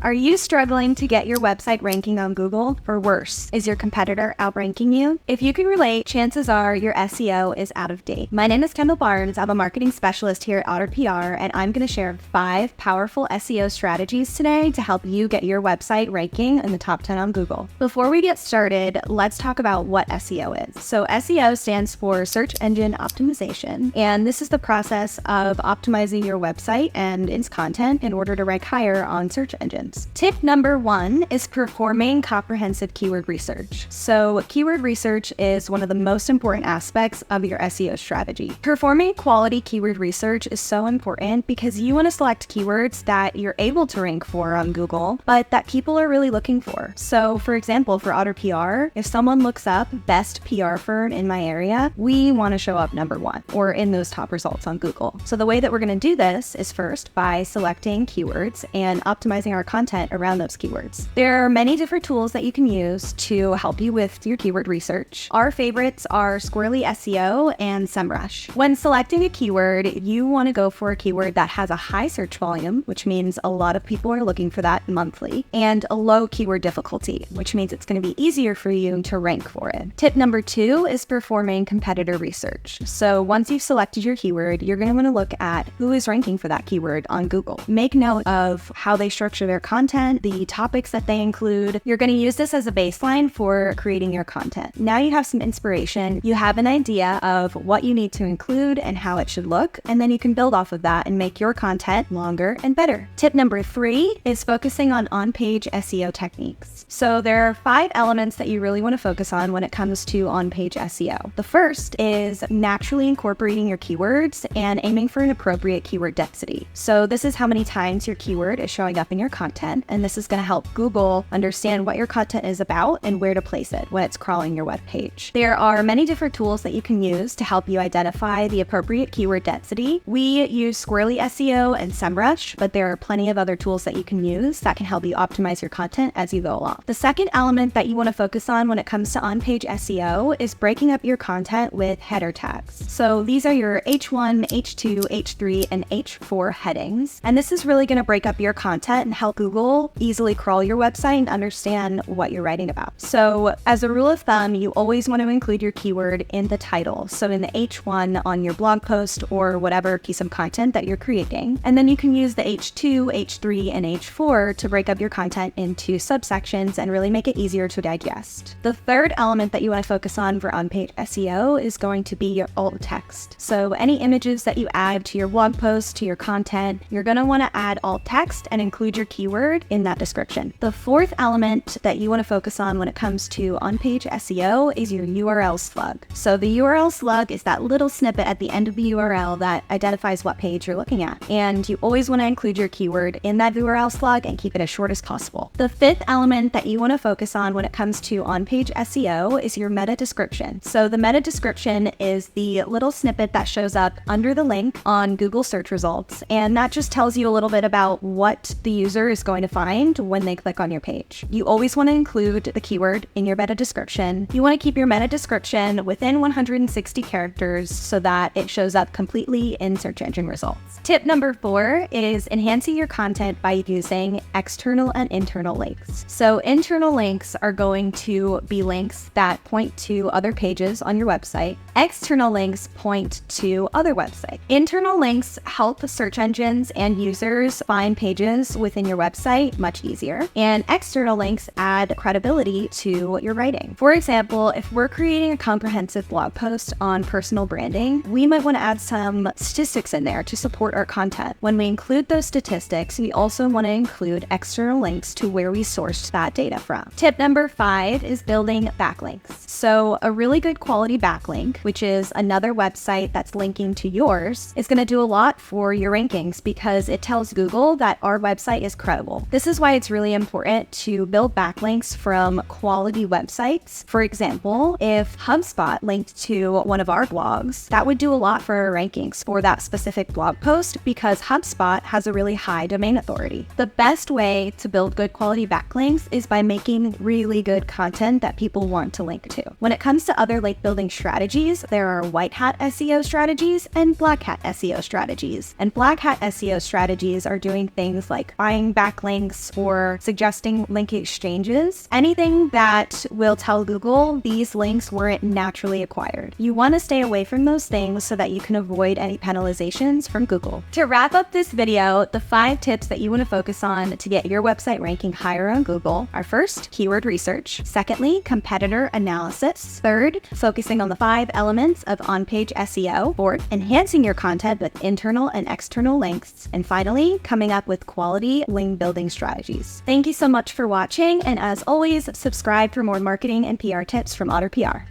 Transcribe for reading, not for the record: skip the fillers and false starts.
Are you struggling to get your website ranking on Google? Or worse, is your competitor outranking you? If you can relate, chances are your SEO is out of date. My name is Kendall Barnes. I'm a marketing specialist here at Otter PR, and I'm going to share 5 powerful SEO strategies today to help you get your website ranking in the top 10 on Google. Before we get started, let's talk about what SEO is. So SEO stands for Search Engine Optimization, and this is the process of optimizing your website and its content in order to rank higher on search engines. Tip number 1 is performing comprehensive keyword research. So keyword research is one of the most important aspects of your SEO strategy. Performing quality keyword research is so important because you want to select keywords that you're able to rank for on Google, but that people are really looking for. So for example, for Otter PR, if someone looks up best PR firm in my area, we want to show up number 1 or in those top results on Google. So the way that we're going to do this is first by selecting keywords and optimizing our content around those keywords. There are many different tools that you can use to help you with your keyword research. Our favorites are Squirrely SEO and SEMrush. When selecting a keyword, you want to go for a keyword that has a high search volume, which means a lot of people are looking for that monthly, and a low keyword difficulty, which means it's going to be easier for you to rank for it. Tip number 2 is performing competitor research. So once you've selected your keyword, you're going to want to look at who is ranking for that keyword on Google. Make note of how they structure their content, the topics that they include. You're going to use this as a baseline for creating your content. Now you have some inspiration, you have an idea of what you need to include and how it should look, and then you can build off of that and make your content longer and better. Tip number 3 is focusing on on-page SEO techniques. So there are 5 elements that you really want to focus on when it comes to on-page SEO. The first is naturally incorporating your keywords and aiming for an appropriate keyword density. So this is how many times your keyword is showing up in your content, and this is going to help Google understand what your content is about and where to place it when it's crawling your web page. There are many different tools that you can use to help you identify the appropriate keyword density. We use Squirrely SEO and SEMrush, but there are plenty of other tools that you can use that can help you optimize your content as you go along. The second element that you want to focus on when it comes to on-page SEO is breaking up your content with header tags. So these are your H1, H2, H3, and H4 headings, and this is really going to break up your content and help Google easily crawl your website and understand what you're writing about. So as a rule of thumb, you always want to include your keyword in the title. So in the H1 on your blog post or whatever piece of content that you're creating. And then you can use the H2, H3, and H4 to break up your content into subsections and really make it easier to digest. The third element that you want to focus on for on-page SEO is going to be your alt text. So any images that you add to your blog post, to your content, you're going to want to add alt text and include your keyword in that description. The fourth element that you want to focus on when it comes to on-page SEO is your URL slug. So the URL slug is that little snippet at the end of the URL that identifies what page you're looking at. And you always want to include your keyword in that URL slug and keep it as short as possible. The fifth element that you want to focus on when it comes to on-page SEO is your meta description. So the meta description is the little snippet that shows up under the link on Google search results. And that just tells you a little bit about what the user is going to find when they click on your page. You always want to include the keyword in your meta description. You want to keep your meta description within 160 characters so that it shows up completely in search engine results. Tip number 4 is enhancing your content by using external and internal links. So internal links are going to be links that point to other pages on your website. External links point to other websites. Internal links help search engines and users find pages within your website much easier, and external links add credibility to your writing. For example, if we're creating a comprehensive blog post on personal branding, we might want to add some statistics in there to support our content. When we include those statistics, we also want to include external links to where we sourced that data from. Tip number 5 is building backlinks. So a really good quality backlink, which is another website that's linking to yours, is going to do a lot for your rankings because it tells Google that our website is credible. This is why it's really important to build backlinks from quality websites. For example, if HubSpot linked to one of our blogs, that would do a lot for our rankings for that specific blog post because HubSpot has a really high domain authority. The best way to build good quality backlinks is by making really good content that people want to link to. When it comes to other link building strategies, there are white hat SEO strategies and black hat SEO strategies. And black hat SEO strategies are doing things like buying back backlinks or suggesting link exchanges, anything that will tell Google these links weren't naturally acquired. You want to stay away from those things so that you can avoid any penalizations from Google. To wrap up this video, the 5 tips that you want to focus on to get your website ranking higher on Google are: first, keyword research; secondly, competitor analysis; third, focusing on the 5 elements of on-page SEO; fourth, enhancing your content with internal and external links; and finally, coming up with quality link building strategies. Thank you so much for watching, and as always, subscribe for more marketing and PR tips from Otter PR.